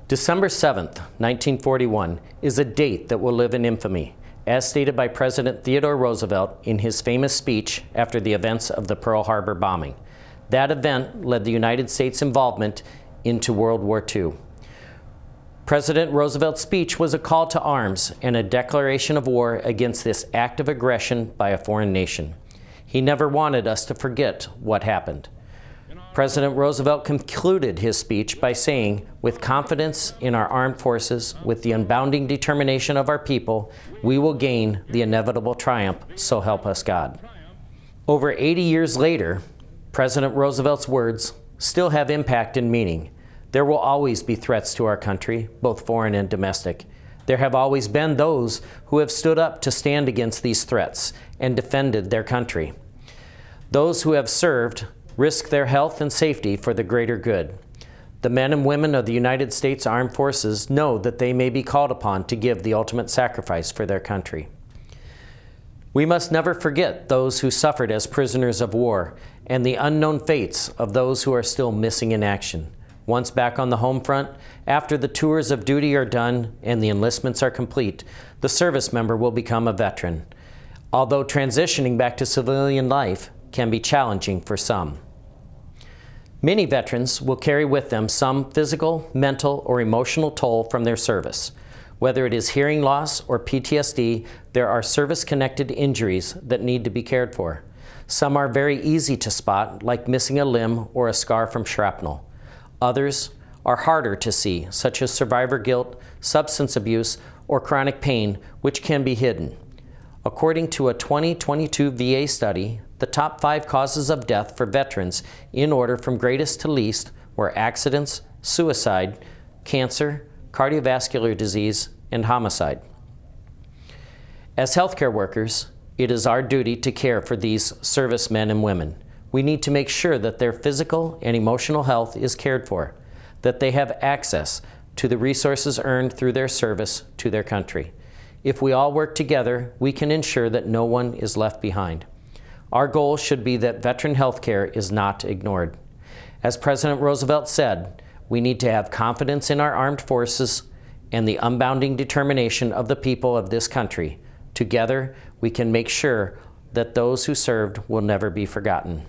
December 7th, 1941, is a date that will live in infamy, as stated by President Theodore Roosevelt in his famous speech after the events of the Pearl Harbor bombing. That event led the United States' involvement into World War II. President Roosevelt's speech was a call to arms and a declaration of war against this act of aggression by a foreign nation. He never wanted us to forget what happened. President Roosevelt concluded his speech by saying, "With confidence in our armed forces, with the unbounding determination of our people, we will gain the inevitable triumph, so help us God." Over 80 years later, President Roosevelt's words still have impact and meaning. There will always be threats to our country, both foreign and domestic. There have always been those who have stood up to stand against these threats and defended their country. Those who have served risk their health and safety for the greater good. The men and women of the United States Armed Forces know that they may be called upon to give the ultimate sacrifice for their country. We must never forget those who suffered as prisoners of war and the unknown fates of those who are still missing in action. Once back on the home front, after the tours of duty are done and the enlistments are complete, the service member will become a veteran. Although transitioning back to civilian life can be challenging for some. Many veterans will carry with them some physical, mental, or emotional toll from their service. Whether it is hearing loss or PTSD, there are service-connected injuries that need to be cared for. Some are very easy to spot, like missing a limb or a scar from shrapnel. Others are harder to see, such as survivor guilt, substance abuse, or chronic pain, which can be hidden. According to a 2022 VA study, the top 5 causes of death for veterans in order from greatest to least were accidents, suicide, cancer, cardiovascular disease, and homicide. As healthcare workers, it is our duty to care for these servicemen and women. We need to make sure that their physical and emotional health is cared for, that they have access to the resources earned through their service to their country. If we all work together, we can ensure that no one is left behind. Our goal should be that veteran health care is not ignored. As President Roosevelt said, we need to have confidence in our armed forces and the unbounding determination of the people of this country. Together, we can make sure that those who served will never be forgotten.